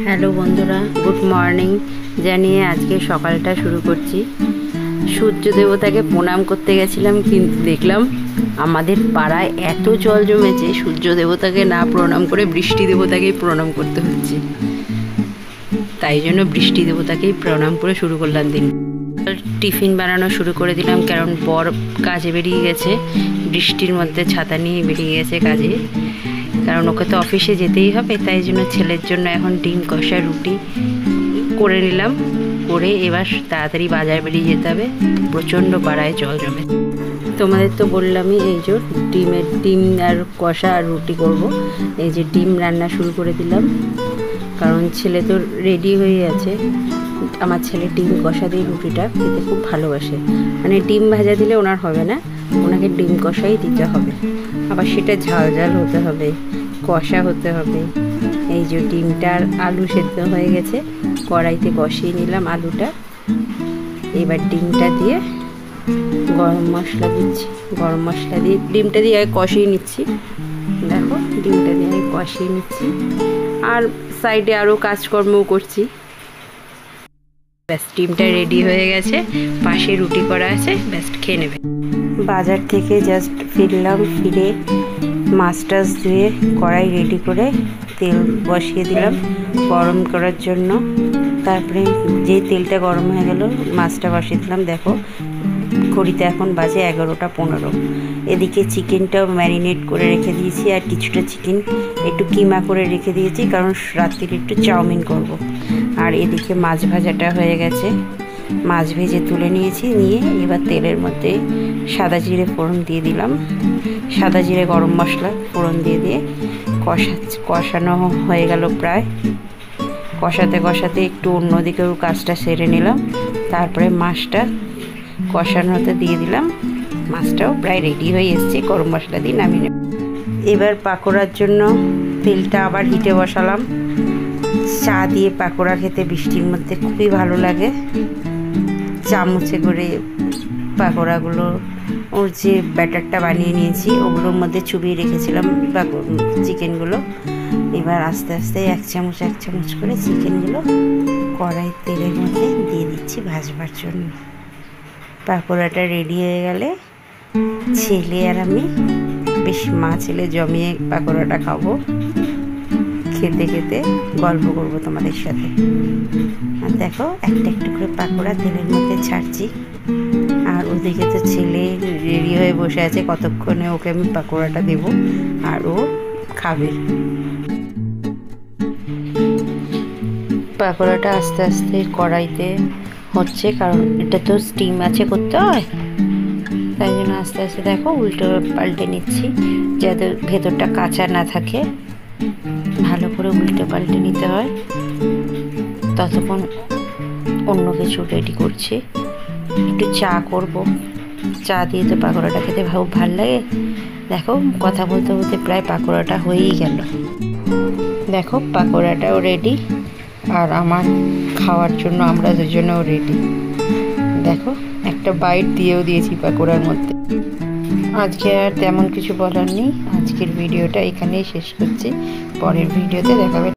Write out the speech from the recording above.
Hello বন্ধুরা, good morning জানিয়ে আজকে সকালটা শুরু করছি। সূর্য দেবতাকে প্রণাম করতে গেছিলাম, কিন্তু দেখলাম আমাদের পাড়ায় এত জল জমেছে, সূর্য দেবতাকে না প্রণাম করে বৃষ্টি দেবতাকেই প্রণাম করতে হচ্ছে। তাই জন্য বৃষ্টি দেবতাকেই প্রণাম করে শুরু করলাম দিন। টিফিন বানানো শুরু করে দিলাম, কারণ বর কাজে বেরিয়ে গেছে, বৃষ্টির মধ্যে ছাতা নিয়ে বেরিয়ে গেছে কাজে, কারণ ওকে তো অফিসে যেতেই হবে। তাই জন্য ছেলের জন্য এখন ডিম কষা রুটি করে নিলাম, করে এবার তাড়াতাড়ি বাজার বেরিয়ে যেতে হবে, প্রচণ্ড পাড়ায় জল জমে। তোমাদের তো বললামই, এই যে ডিম আর কষা আর রুটি করব। এই যে ডিম রান্না শুরু করে দিলাম, কারণ ছেলে তো রেডি হয়ে আছে। আমার ছেলে ডিম কষা দিয়ে রুটিটা খেতে খুব ভালোবাসে, মানে ডিম ভাজা দিলে ওনার হবে না, ওনাকে ডিম কষাই দিতে হবে। আবার সেটা ঝাল ঝাল হতে হবে, কষা হতে হবে। এই যে ডিমটার আলু সেদ্ধ হয়ে গেছে, কড়াইতে কষিয়ে নিলাম আলুটা। এবার ডিমটা দিয়ে গরম মশলা দিচ্ছি, গরম মশলা দিয়ে ডিমটা দিয়ে কষিয়ে নিচ্ছি। দেখো ডিমটা দিয়ে আমি কষিয়ে নিচ্ছি, আর সাইডে আরও কাজকর্মও করছি। ব্যাস ডিমটা রেডি হয়ে গেছে, পাশে রুটি করা আছে, ব্যাস খেয়ে নেবে। বাজার থেকে জাস্ট ফিরলাম, ফিরে মাছ টাছ ধুয়ে কড়াই রেডি করে তেল বসিয়ে দিলাম গরম করার জন্য। তারপরে যেই তেলটা গরম হয়ে গেল, মাছটা বসিয়ে দিলাম। দেখো ঘড়িতে এখন বাজে 11টা 15। এদিকে চিকেনটাও ম্যারিনেট করে রেখে দিয়েছি, আর কিছুটা চিকেন একটু কিমা করে রেখে দিয়েছি, কারণ রাত্রিরে একটু চাউমিন করব। আর এদিকে মাছ ভাজাটা হয়ে গেছে, মাছ ভেজে তুলে নিয়েছি। নিয়ে এবার তেলের মধ্যে সাদা জিরে ফোড়ন দিয়ে দিলাম, সাদা জিরে গরম মশলা ফোড়ন দিয়ে কষানো হয়ে গেল প্রায়। কষাতে কষাতে একটু অন্যদিকেও কাজটা সেরে নিলাম, তারপরে মাছটা কষানোতে দিয়ে দিলাম। মাছটাও প্রায় রেডি হয়ে এসছে, গরম মশলা দিয়ে নামিয়ে নেব। এবার পাকোড়ার জন্য তেলটা আবার হিটে বসালাম। চা দিয়ে পাকোড়া খেতে বৃষ্টির মধ্যে খুবই ভালো লাগে। চামচে করে পাকোড়াগুলো, ওর যে ব্যাটারটা বানিয়ে নিয়েছি ওগুলোর মধ্যে চুবিয়ে রেখেছিলাম চিকেনগুলো। এবার আস্তে আস্তে এক চামচ করে চিকেনগুলো কড়াই তেলের মধ্যে দিয়ে দিচ্ছি ভাজবার জন্য। পাকোড়াটা রেডি হয়ে গেলে ছেলে আর আমি বেশ মা ছেলে জমিয়ে পাকোড়াটা খাবো, খেতে খেতে গল্প করবো তোমাদের সাথে। আর দেখো একটা একটা করে পাকোড়া তেলের মধ্যে ছাড়ছি, আর ওদিকে তো ছেলে রেডি হয়ে বসে আছে, কতক্ষণে ওকে আমি পাকোড়াটা দেবো আর ও খাবে। পাকোড়াটা আস্তে আস্তে কড়াইতে হচ্ছে, কারণ এটা তো স্টিম আছে করতে হয়, তাই জন্য আস্তে আস্তে দেখো উল্টো পাল্টে নিচ্ছি, যাতে ভেতরটা কাঁচা না থাকে। ভালো করে উল্টে পাল্টে নিতে হয়। ততক্ষণ অন্য কিছু রেডি করছি, একটু চা করব। চা দিয়ে তো পাকোড়াটা খেতে খুব ভালো লাগে। দেখো কথা বলতে বলতে প্রায় পাকোড়াটা হয়েই গেল। দেখো পাকোড়াটাও রেডি, আর আমার খাওয়ার জন্য আমরা দুজনেও রেডি। দেখো একটা বাইট দিয়েও দিয়েছি পাকোড়ার মধ্যে। আজকে আর তেমন কিছু বলার নেই, আজকের ভিডিওটা এখানেই শেষ করছি। পরের ভিডিওতে দেখাবে।